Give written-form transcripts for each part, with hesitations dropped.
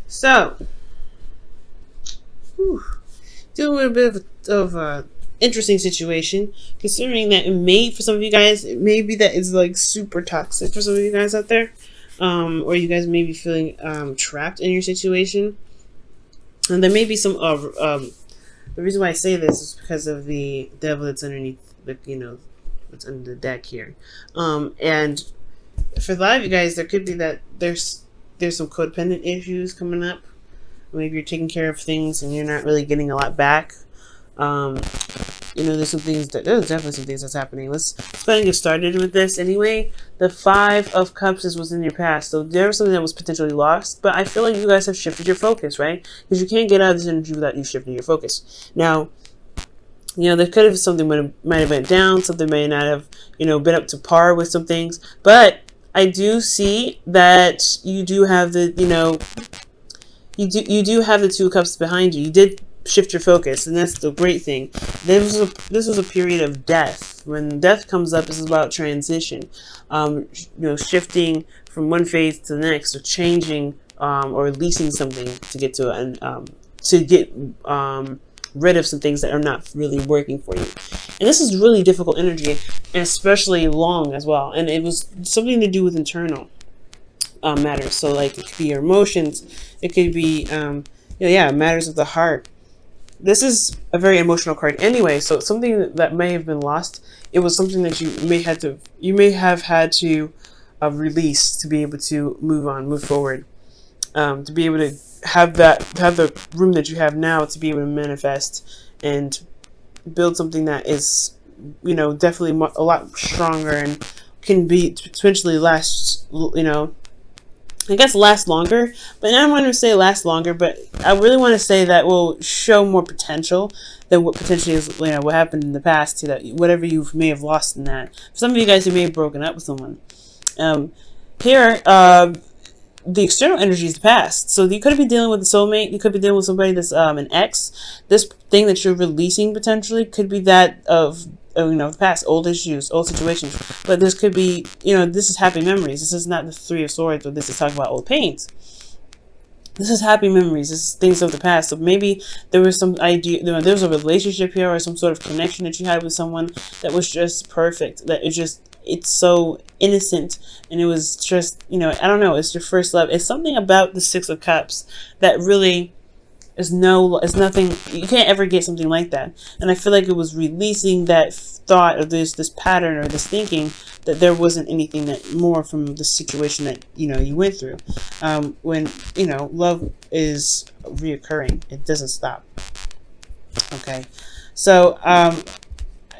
So, whew, dealing with a bit of a interesting situation, considering that it may, for some of you guys, it may be that it's like super toxic for some of you guys out there, or you guys may be feeling trapped in your situation, and there may be some the reason why I say this is because of the devil that's underneath the what's under the deck here, and for a lot of you guys, there could be that there's some codependent issues coming up. Maybe you're taking care of things and you're not really getting a lot back. There's definitely some things that's happening. Let's go ahead and get started with this. Anyway, the Five of Cups is what's in your past. So there was something that was potentially lost, but I feel like you guys have shifted your focus, right? Because you can't get out of this energy without you shifting your focus. Now, there could have something might have went down, something may not have, been up to par with some things, but I do see that you do have the, you do have the Two of Cups behind you. You did shift your focus, and that's the great thing. This was a period of death. When death comes up, this is about transition, shifting from one phase to the next, or changing, or releasing something to get rid of some things that are not really working for you. And this is really difficult energy, and especially long as well. And it was something to do with internal matters. So like it could be your emotions, it could be matters of the heart. This is a very emotional card anyway, so it's something that may have been lost. It was something that you may have had to release to be able to move forward, to be able to have the room that you have now to be able to manifest and build something that is, definitely a lot stronger and can be potentially last, I guess last longer, but I don't want to say last longer, but I really want to say that will show more potential than what potentially is, what happened in the past to that, whatever you may have lost in that. For some of you guys who may have broken up with someone, the external energy is the past. So you could be dealing with a soulmate. You could be dealing with somebody that's an ex. This thing that you're releasing potentially could be that of the past, old issues, old situations. But this could be, this is happy memories. This is not the Three of Swords, or this is talking about old pains. This is happy memories. This is things of the past. So maybe there was some idea, there was a relationship here or some sort of connection that you had with someone that was just perfect. That it's so innocent, and it was just, I don't know, it's your first love. It's something about the Six of Cups that really is nothing. You can't ever get something like that. And I feel like it was releasing that thought of this pattern or this thinking that there wasn't anything that more from the situation that you went through. When love is reoccurring, it doesn't stop. Okay, so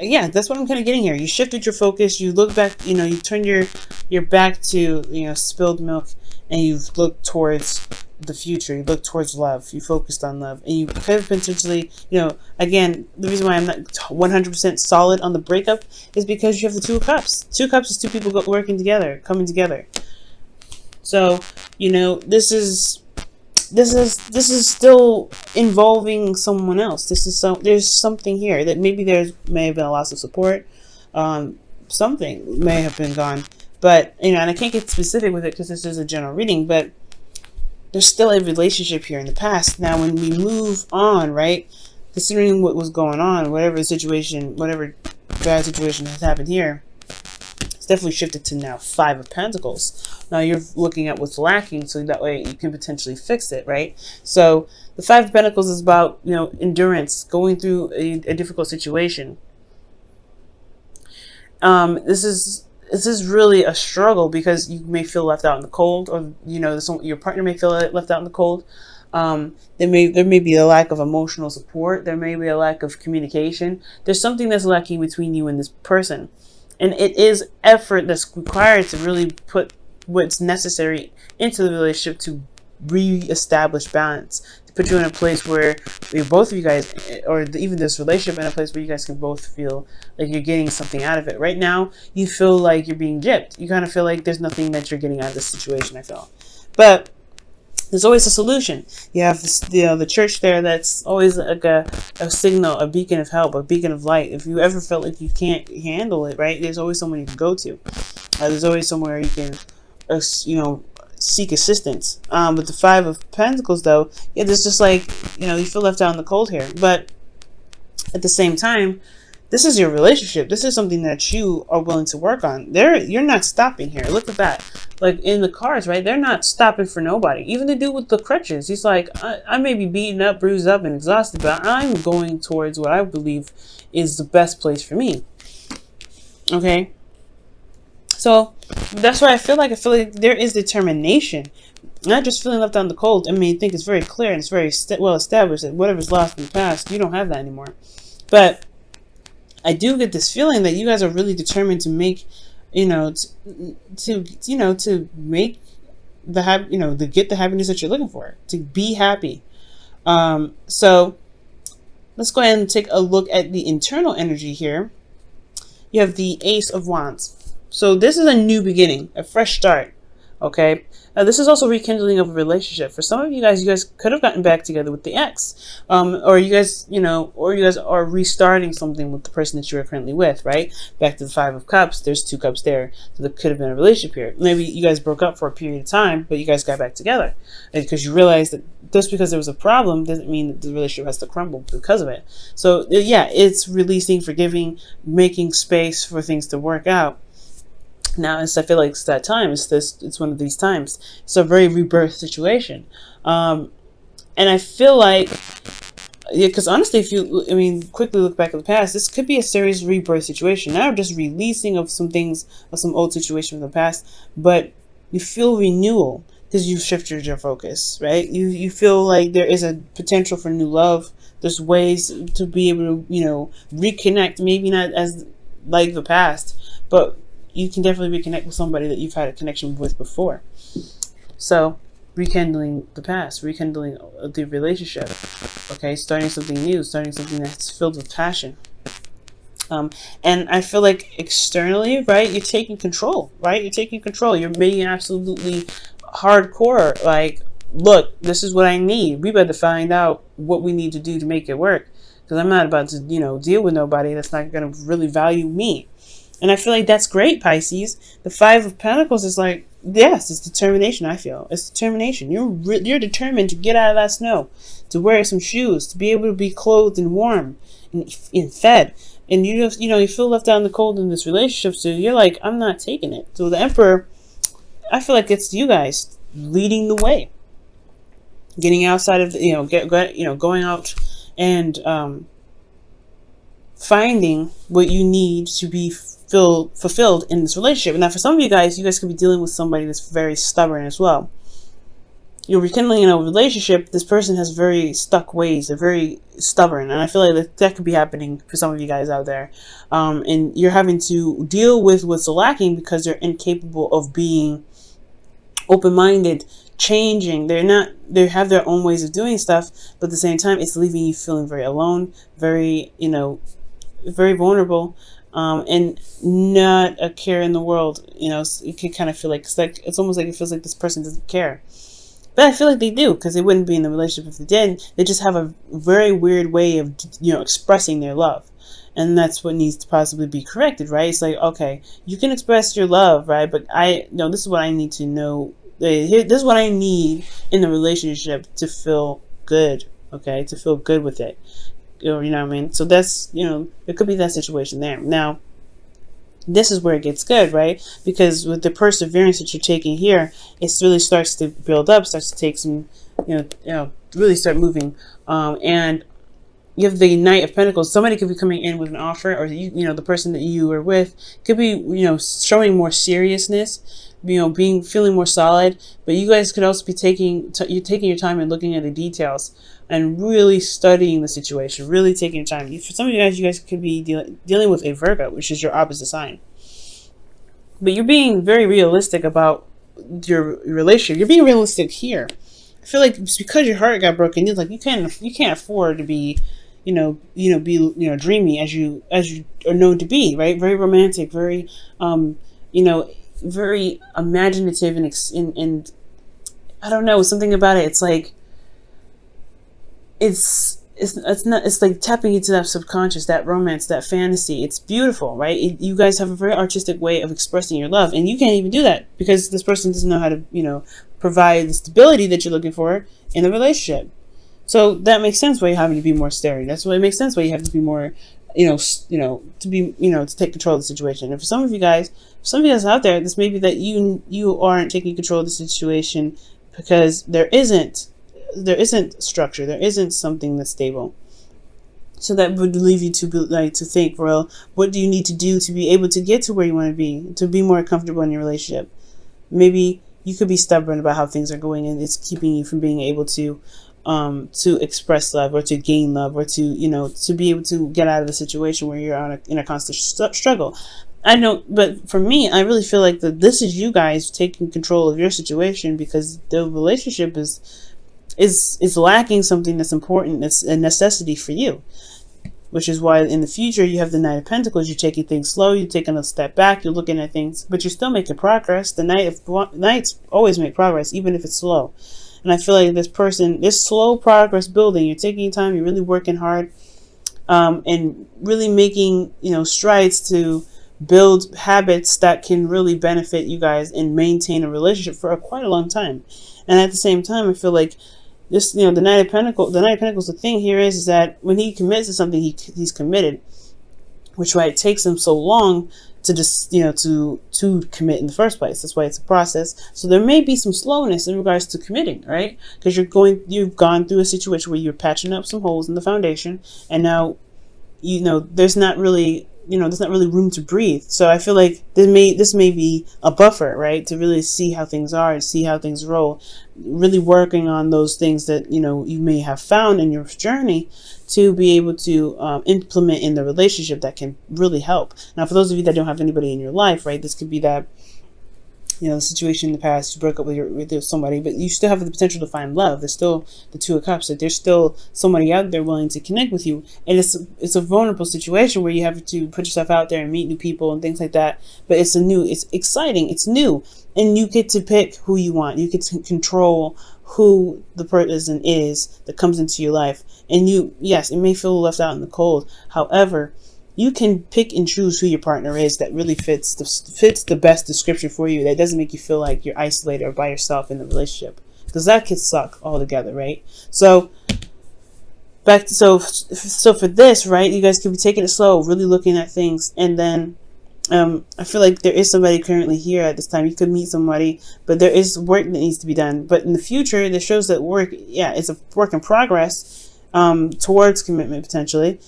yeah, that's what I'm kind of getting here. You shifted your focus. You look back. You turn your back to spilled milk, and you look towards the future. You look towards love. You focused on love, and you could potentially, again, the reason why I'm not 100% solid on the breakup is because you have the Two of Cups. Two Cups is two people working together, coming together. So this is still involving someone else. There's something here that maybe may have been a loss of support. Something may have been gone, but and I can't get specific with it because this is a general reading, but there's still a relationship here in the past. Now, when we move on, right, considering what was going on, whatever bad situation has happened here, it's definitely shifted to now Five of Pentacles. Now you're looking at what's lacking, so that way you can potentially fix it, right? So the Five of Pentacles is about, endurance, going through a difficult situation. This is really a struggle because you may feel left out in the cold, or your partner may feel left out in the cold. There may be a lack of emotional support. There may be a lack of communication. There's something that's lacking between you and this person, and it is effort that's required to really put what's necessary into the relationship to re-establish balance, to put you in a place where both of you guys, or even this relationship, in a place where you guys can both feel like you're getting something out of it. Right now, you feel like you're being gypped. You kind of feel like there's nothing that you're getting out of this situation, I feel. But there's always a solution. You have this, the church there that's always like a signal, a beacon of help, a beacon of light. If you ever felt like you can't handle it, right, there's always someone you can go to. There's always somewhere you can, seek assistance. With the Five of Pentacles, though, yeah, there's just like, you feel left out in the cold here. But at the same time, this is your relationship. This is something that you are willing to work on. You're not stopping here. Look at that. Like in the cards, right? They're not stopping for nobody. Even the dude with the crutches. He's like, I may be beaten up, bruised up, and exhausted, but I'm going towards what I believe is the best place for me. Okay? So that's why I feel like there is determination. Not just feeling left out in the cold. I mean, I think it's very clear and it's very well established that whatever's lost in the past, you don't have that anymore. But I do get this feeling that you guys are really determined to make, to make to get the happiness that you're looking for, to be happy. So let's go ahead and take a look at the internal energy here. You have the Ace of Wands. So this is a new beginning, a fresh start. Okay. Now this is also rekindling of a relationship. For some of you guys could have gotten back together with the ex, or you guys are restarting something with the person that you are currently with, right? Back to the Five of Cups. There's 2 cups there, so there could have been a relationship here. Maybe you guys broke up for a period of time, but you guys got back together because you realized that just because there was a problem doesn't mean that the relationship has to crumble because of it. So yeah, it's releasing, forgiving, making space for things to work out. Now, I feel like it's that time. It's one of these times. It's a very rebirth situation. And I feel like, yeah, because honestly, quickly look back at the past, this could be a serious rebirth situation. Not just releasing of some things, of some old situation from the past, but you feel renewal because you've shifted your focus, right? You feel like there is a potential for new love. There's ways to be able to, reconnect, maybe not as like the past, but you can definitely reconnect with somebody that you've had a connection with before. So, rekindling the past, rekindling the relationship, okay? Starting something new, starting something that's filled with passion. And I feel like externally, right, you're taking control, right? You're taking control. You're being absolutely hardcore, like, look, this is what I need. We better find out what we need to do to make it work. Because I'm not about to, deal with nobody that's not going to really value me. And I feel like that's great, Pisces. The Five of Pentacles is like, yes, it's determination, I feel. It's determination. You're determined to get out of that snow, to wear some shoes, to be able to be clothed and warm and fed. And you feel left out in the cold in this relationship, so you're like, I'm not taking it. So the Emperor, I feel like it's you guys leading the way. Getting outside of the, going out and finding what you need to be fulfilled in this relationship. And now for some of you guys could be dealing with somebody that's very stubborn as well. You're rekindling a relationship. This person has very stuck ways. They're very stubborn. And I feel like that could be happening for some of you guys out there. And you're having to deal with what's lacking because they're incapable of being open-minded, changing. They have their own ways of doing stuff, but at the same time, it's leaving you feeling very alone, very, very vulnerable. And not a care in the world. You can kind of feel like it's almost like it feels like this person doesn't care, but I feel like they do, because they wouldn't be in the relationship if they did. They just have a very weird way of expressing their love, and that's what needs to possibly be corrected, right? It's like, okay, you can express your love, right? But this is what I need to know. This is what I need in the relationship to feel good. Okay, to feel good with it. You know what I mean? So that's, it could be that situation there. Now, this is where it gets good, right? Because with the perseverance that you're taking here, it really starts to build up, starts to take some, really start moving. And you have the Knight of Pentacles. Somebody could be coming in with an offer, or the person that you are with could be, showing more seriousness, feeling more solid. But you guys could also be taking your time and looking at the details and really studying the situation, really taking your time. For some of you guys could be dealing with a Virgo, which is your opposite sign. But you're being very realistic about your relationship. You're being realistic here. I feel like it's because your heart got broken. It's like you can't afford to be, dreamy as you are known to be, right? Very romantic, very, very imaginative, and I don't know, something about it. It's like it's like tapping into that subconscious, that romance, that fantasy. It's beautiful, right? You guys have a very artistic way of expressing your love, and you can't even do that because this person doesn't know how to, provide the stability that you're looking for in a relationship. So that makes sense why you're having to be more steady. That's why it makes sense why you have to be more, to be, to take control of the situation. And for some of you guys out there, this may be that you aren't taking control of the situation because there isn't structure, there isn't something that's stable. So that would leave you to think, well, what do you need to do to be able to get to where you want to be more comfortable in your relationship? Maybe you could be stubborn about how things are going, and it's keeping you from being able to express love, or to gain love, or to be able to get out of the situation where you're in a constant struggle. I know, but for me, I really feel like that this is you guys taking control of your situation, because the relationship is lacking something that's important, that's a necessity for you. Which is why in the future you have the Knight of Pentacles. You're taking things slow, you're taking a step back, you're looking at things, but you're still making progress. The Knights always make progress, even if it's slow. And I feel like this slow progress building, you're taking time, you're really working hard, and really making, strides to build habits that can really benefit you guys and maintain a relationship for quite a long time. And at the same time, I feel like this, the Knight of Pentacles, the thing here is that when he commits to something, he's committed, which why it takes him so long to just, to commit in the first place. That's why it's a process. So there may be some slowness in regards to committing, right? Because you've gone through a situation where you're patching up some holes in the foundation, and now, there's not really room to breathe. So I feel like this may be a buffer, right? To really see how things are and see how things roll. Really working on those things that, you may have found in your journey to be able to implement in the relationship that can really help. Now, for those of you that don't have anybody in your life, right? This could be that, the situation in the past, you broke up with somebody, but you still have the potential to find love. There's still the Two of Cups, that there's still somebody out there willing to connect with you. And it's a vulnerable situation where you have to put yourself out there and meet new people and things like that. But it's exciting, it's new. And you get to pick who you want. You get to control who the person is that comes into your life. And yes, it may feel left out in the cold. However, you can pick and choose who your partner is that really fits the best description for you. That doesn't make you feel like you're isolated or by yourself in the relationship, because that could suck altogether, right? So so for this, right, you guys could be taking it slow, really looking at things, and then I feel like there is somebody currently here at this time. You could meet somebody, but there is work that needs to be done. But in the future, this shows that it's a work in progress towards commitment potentially.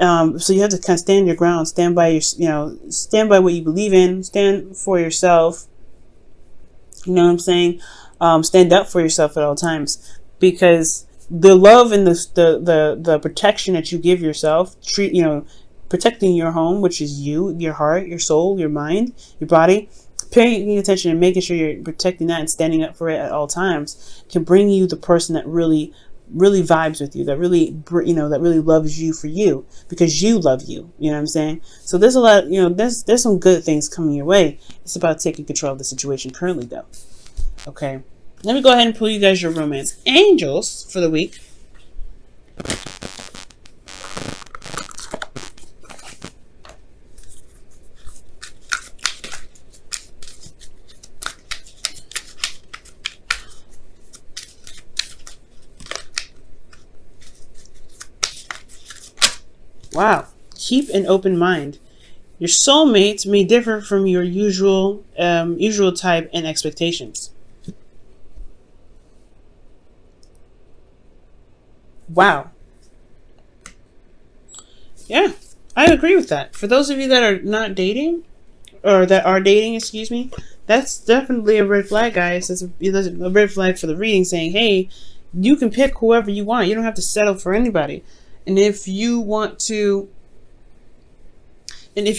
So you have to kind of stand your ground, stand by stand by what you believe in, stand for yourself. You know what I'm saying? Stand up for yourself at all times, because the love and the protection that you give yourself, protecting your home, which is you, your heart, your soul, your mind, your body, paying attention and making sure you're protecting that and standing up for it at all times, can bring you the person that really vibes with you, that really, that really loves you for you, because you love you. You know what I'm saying? So there's a lot, there's some good things coming your way. It's about taking control of the situation currently, though. Okay. Let me go ahead and pull you guys your romance angels for the week. Wow. Keep an open mind. Your soulmates may differ from your usual type and expectations. Wow. Yeah, I agree with that. For those of you that are not dating, or that are dating, excuse me, that's definitely a red flag, guys. It's a red flag for the reading, saying, hey, you can pick whoever you want. You don't have to settle for anybody. And if you want to, pick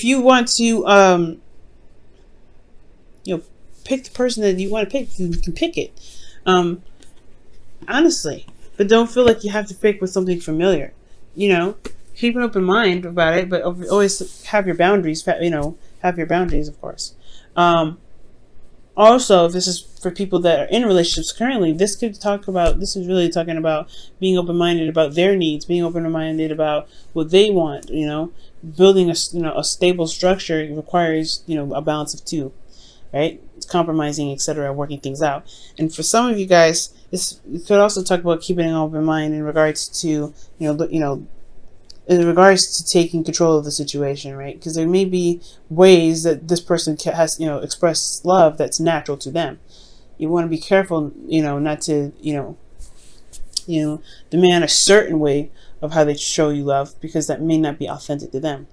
the person that you want to pick, you can pick it. Honestly, but don't feel like you have to pick with something familiar. Keep an open mind about it, but always have your boundaries. Have your boundaries, of course. Also, if this is for people that are in relationships currently, this is really talking about being open-minded about their needs, being open-minded about what they want. Building a stable structure requires, a balance of two. right? It's compromising, etc., working things out. And for some of you guys, you could also talk about keeping an open mind in regards to, in regards to taking control of the situation, right? Because there may be ways that this person has, expressed love that's natural to them. You want to be careful, not to, demand a certain way of how they show you love, because that may not be authentic to them.